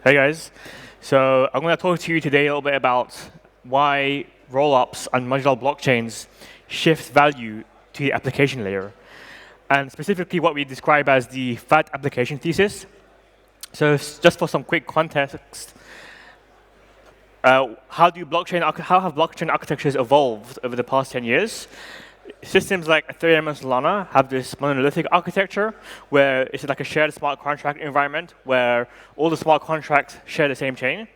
Hey guys, so I'm going to talk to you today a little bit about why rollups and modular blockchains shift value to the application layer, and specifically what we describe as the fat application thesis. So just for some quick context, how have blockchain architectures evolved over the past 10 years? Systems like Ethereum and Solana have this monolithic architecture where it's like a shared smart contract environment where all the smart contracts share the same chain.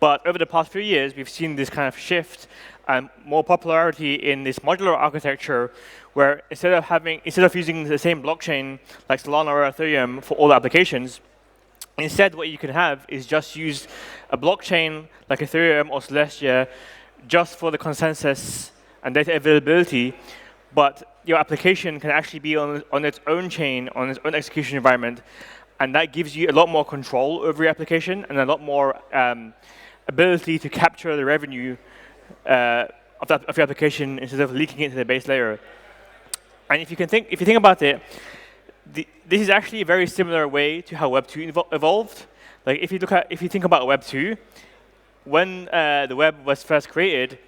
But over the past few years, we've seen this kind of shift and more popularity in this modular architecture where instead of using the same blockchain like Solana or Ethereum for all the applications, instead what you can have is just use a blockchain like Ethereum or Celestia just for the consensus and data availability, but your application can actually be on its own chain, on its own execution environment, and that gives you a lot more control over your application and a lot more ability to capture the revenue of your application instead of leaking it to the base layer. And if you think about it, this is actually a very similar way to how Web 2 evolved. Like if you think about Web 2, when the web was first created,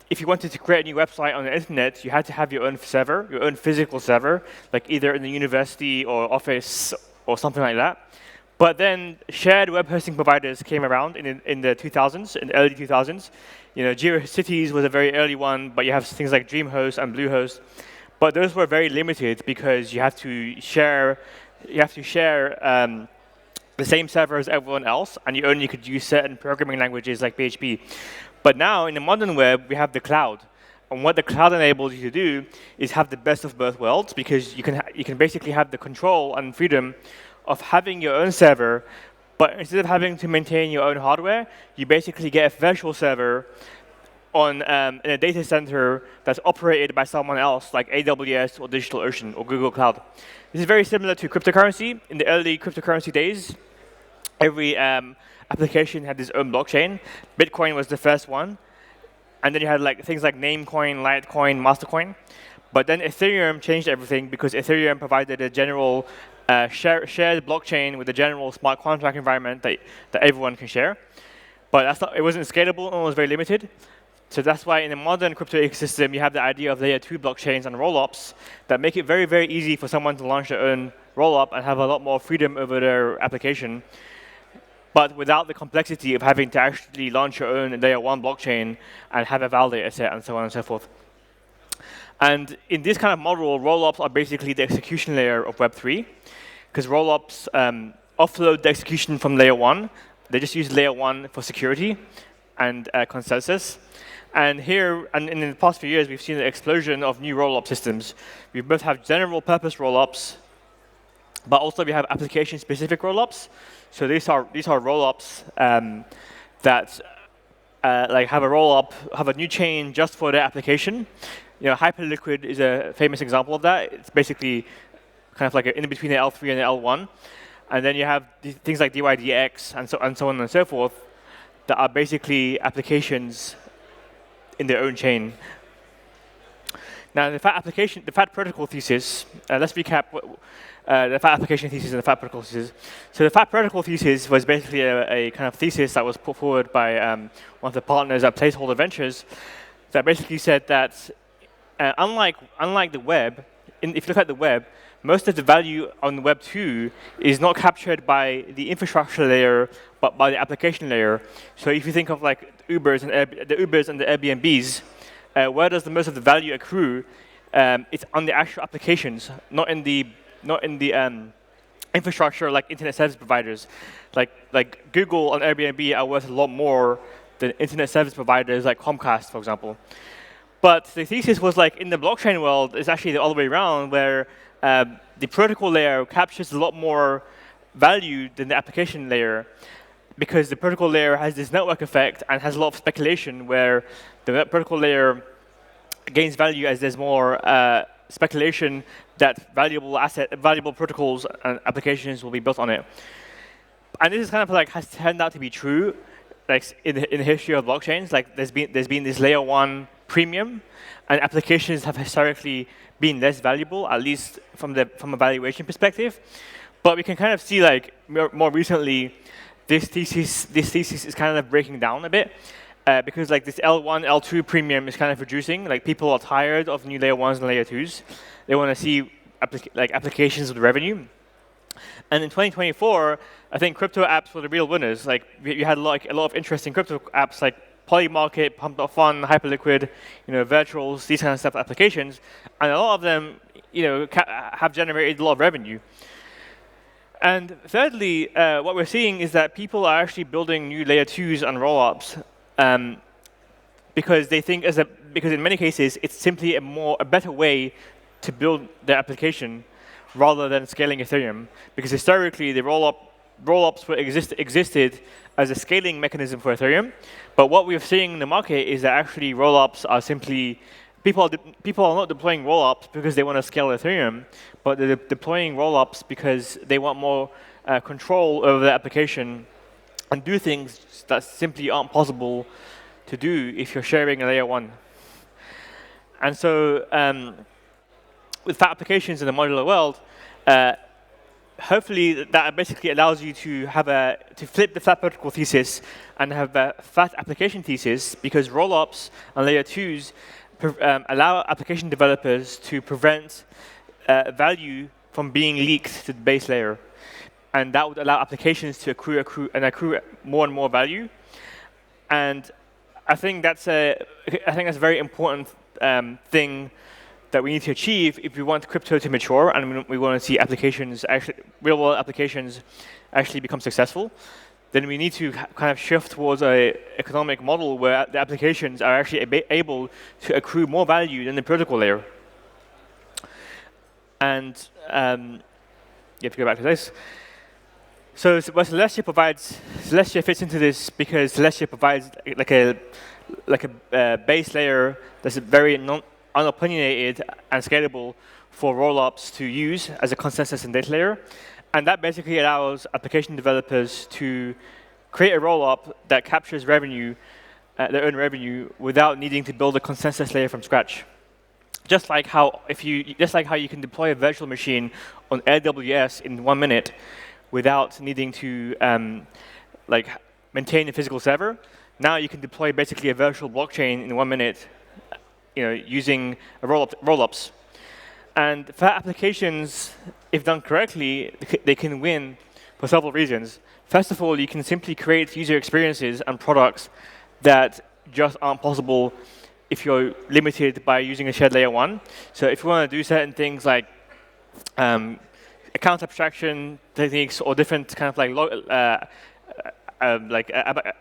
if you wanted to create a new website on the internet, you had to have your own server, your own physical server, like either in the university or office or something like that. But then shared web hosting providers came around in the 2000s, in the early 2000s. GeoCities was a very early one, but you have things like DreamHost and Bluehost. But those were very limited because you have to share the same server as everyone else, and you only could use certain programming languages like PHP. But now, in the modern web, we have the cloud. And what the cloud enables you to do is have the best of both worlds, because you can basically have the control and freedom of having your own server, but instead of having to maintain your own hardware, you basically get a virtual server in a data center that's operated by someone else, like AWS or DigitalOcean or Google Cloud. This is very similar to cryptocurrency. In the early cryptocurrency days, every application had its own blockchain. Bitcoin was the first one. And then you had things like Namecoin, Litecoin, Mastercoin. But then Ethereum changed everything because Ethereum provided a general shared blockchain with a general smart contract environment that everyone can share. But it wasn't scalable and it was very limited. So that's why in the modern crypto ecosystem, you have the idea of layer 2 blockchains and rollups that make it very, very easy for someone to launch their own rollup and have a lot more freedom over their application, but without the complexity of having to actually launch your own layer 1 blockchain and have a validator set and so on and so forth. And in this kind of model, rollups are basically the execution layer of Web 3, because rollups offload the execution from layer 1. They just use layer 1 for security and consensus. And in the past few years, we've seen an explosion of new rollup systems. We both have general purpose rollups, but also we have application-specific rollups. So these are rollups that have a new chain just for their application. Hyperliquid is a famous example of that. It's basically kind of like in between the L3 and the L1. And then you have things like DYDX and so on and so forth that are basically applications in their own chain. Now, the FAT protocol thesis, let's recap the FAT application thesis and the FAT protocol thesis. So the FAT protocol thesis was basically a kind of thesis that was put forward by one of the partners at Placeholder Ventures that basically said that unlike the web, if you look at the web, most of the value on Web 2 is not captured by the infrastructure layer, but by the application layer. So if you think of like Ubers and the Airbnbs, where does the most of the value accrue? It's on the actual applications, not in the infrastructure like internet service providers. Like Google and Airbnb are worth a lot more than internet service providers like Comcast, for example. But the thesis was like in the blockchain world, it's actually the other way around, where the protocol layer captures a lot more value than the application layer, because the protocol layer has this network effect and has a lot of speculation where the protocol layer gains value as there's more speculation that valuable protocols and applications will be built on it. And this is kind of like has turned out to be true, like in the history of blockchains. Like there's been this layer 1 premium, and applications have historically been less valuable, at least from a valuation perspective. But we can kind of see like more recently this thesis is kind of breaking down a bit. Because like this L1, L2 premium is kind of reducing. Like people are tired of new layer 1s and layer 2s. They want to see applications with revenue. And in 2024, I think crypto apps were the real winners. Like you had like a lot of interesting crypto apps like Polymarket, Pump.Fun, Hyperliquid, Virtuals, these kind of stuff applications, and a lot of them, have generated a lot of revenue. And thirdly, what we're seeing is that people are actually building new layer 2s and rollups because they think because in many cases it's simply a better way to build their application rather than scaling Ethereum. Because historically the rollups existed as a scaling mechanism for Ethereum, but what we're seeing in the market is that actually rollups are simply people are not deploying rollups because they want to scale Ethereum, but they're deploying rollups because they want more control over the application and do things that simply aren't possible to do if you're sharing a layer 1. And so with fat applications in the modular world, hopefully that basically allows you to flip the fat protocol thesis and have a fat application thesis, because rollups and layer 2s allow application developers to prevent value from being leaked to the base layer. And that would allow applications to accrue more and more value. And I think that's a very important thing that we need to achieve if we want crypto to mature and we want to see real-world applications actually become successful. Then we need to kind of shift towards an economic model where the applications are actually able to accrue more value than the protocol layer. And you have to go back to this. So what Celestia fits into this because Celestia provides like a base layer that's very unopinionated and scalable for rollups to use as a consensus and data layer. And that basically allows application developers to create a rollup that captures revenue, their own revenue, without needing to build a consensus layer from scratch. Just like how you can deploy a virtual machine on AWS in 1 minute without needing to maintain a physical server. Now you can deploy basically a virtual blockchain in 1 minute, using rollups. And for applications, if done correctly, they can win for several reasons. First of all, you can simply create user experiences and products that just aren't possible if you're limited by using a shared layer 1. So if you want to do certain things like account abstraction techniques or different kind of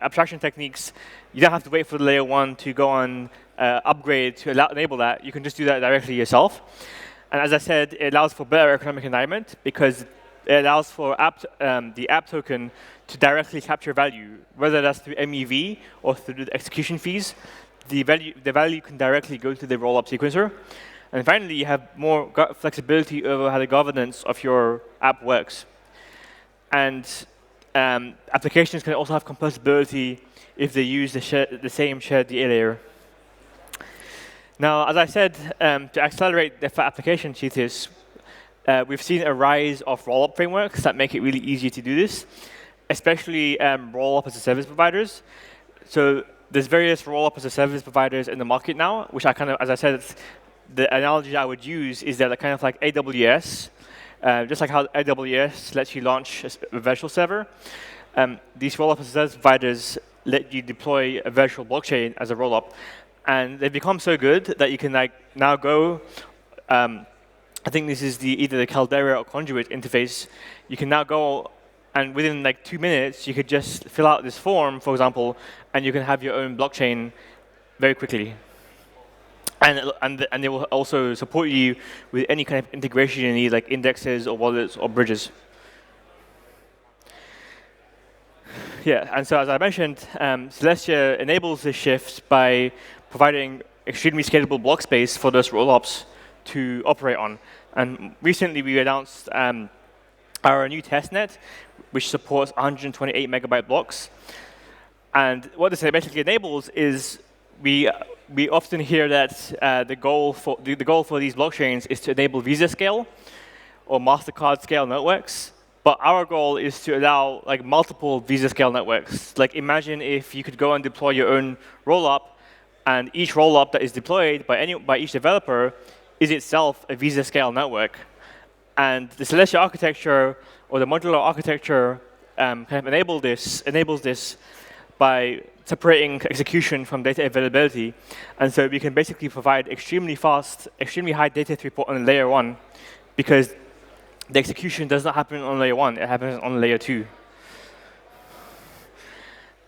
abstraction techniques, you don't have to wait for the layer 1 to go on upgrade to enable that. You can just do that directly yourself. And as I said, it allows for better economic alignment because it allows for the app token to directly capture value, whether that's through MEV or through the execution fees. The value can directly go to the rollup sequencer. And finally, you have more flexibility over how the governance of your app works. And applications can also have composability if they use the same shared DA layer. Now, as I said, to accelerate the application thesis, we've seen a rise of rollup frameworks that make it really easy to do this, especially rollup as a service providers. So there's various rollup as a service providers in the market now, which as I said, the analogy I would use is that kind of like AWS, just like how AWS lets you launch a virtual server. These rollup as a service providers let you deploy a virtual blockchain as a rollup. And they've become so good that you can now go, I think this is either the Caldera or Conduit interface. You can now go, and within 2 minutes, you could just fill out this form, for example, and you can have your own blockchain very quickly. And they will also support you with any kind of integration you need, like indexes or wallets or bridges. Yeah, and so as I mentioned, Celestia enables this shift by providing extremely scalable block space for those rollups to operate on. And recently we announced our new testnet, which supports 128 megabyte blocks. And what this basically enables is we often hear that the goal for these blockchains is to enable Visa scale or MasterCard scale networks. But our goal is to allow like multiple visa scale networks. Like imagine if you could go and deploy your own rollup, and each rollup that is deployed by each developer is itself a visa scale network. And the Celestia architecture or the modular architecture kind of enables this by separating execution from data availability. And so we can basically provide extremely fast, extremely high data throughput on layer 1, because the execution does not happen on layer 1, it happens on layer 2.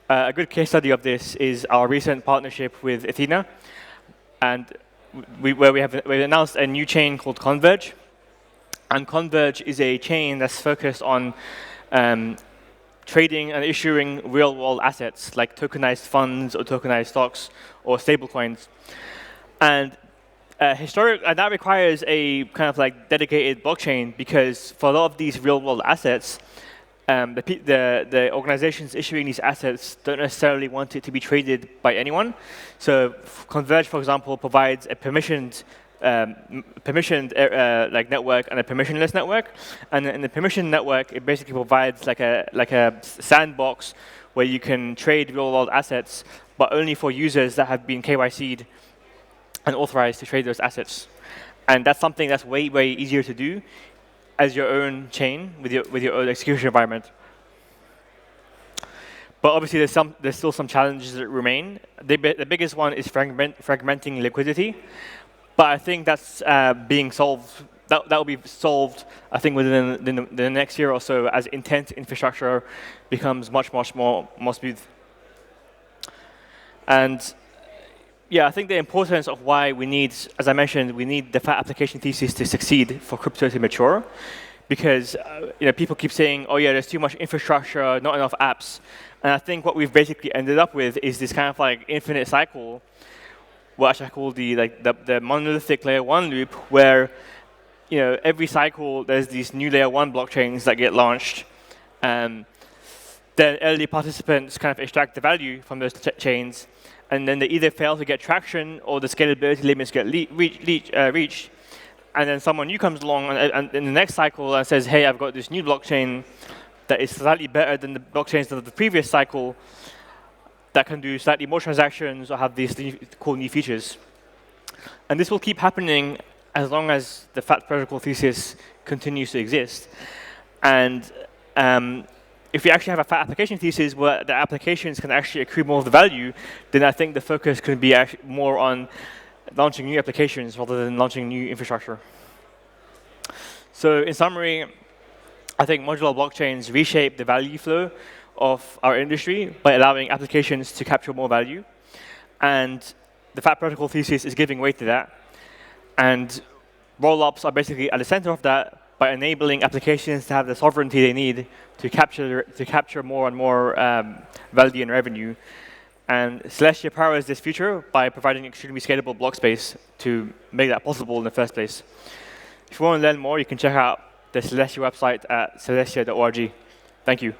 A good case study of this is our recent partnership with Athena, and where we announced a new chain called Converge. And Converge is a chain that's focused on trading and issuing real-world assets like tokenized funds or tokenized stocks or stablecoins. And that requires a kind of like dedicated blockchain, because for a lot of these real-world assets, the organizations issuing these assets don't necessarily want it to be traded by anyone. So Converge, for example, provides a permissioned like network and a permissionless network. And in the permissioned network, it basically provides like a sandbox where you can trade real-world assets, but only for users that have been KYC'd and authorized to trade those assets. And that's something that's way, way easier to do as your own chain with your own execution environment. But obviously, there's still some challenges that remain. The biggest one is fragmenting liquidity. But I think that's being solved. That will be solved, I think, within the next year or so, as intent infrastructure becomes much more smooth. And yeah, I think the importance of why we need, as I mentioned, we need the fat application thesis to succeed for crypto to mature, because people keep saying, oh yeah, there's too much infrastructure, not enough apps. And I think what we've basically ended up with is this kind of like infinite cycle, which I call the monolithic layer 1 loop, where every cycle there's these new layer 1 blockchains that get launched. Then early participants kind of extract the value from those chains, and then they either fail to get traction or the scalability limits get reached. And then someone new comes along and in the next cycle and says, hey, I've got this new blockchain that is slightly better than the blockchains of the previous cycle, that can do slightly more transactions or have these cool new features. And this will keep happening as long as the fat protocol thesis continues to exist. And if we actually have a fat application thesis where the applications can actually accrue more of the value, then I think the focus could be more on launching new applications rather than launching new infrastructure. So in summary, I think modular blockchains reshape the value flow of our industry by allowing applications to capture more value. And the fat protocol thesis is giving way to that. And rollups are basically at the center of that by enabling applications to have the sovereignty they need to capture more and more value and revenue. And Celestia powers this future by providing extremely scalable block space to make that possible in the first place. If you want to learn more, you can check out the Celestia website at celestia.org. Thank you.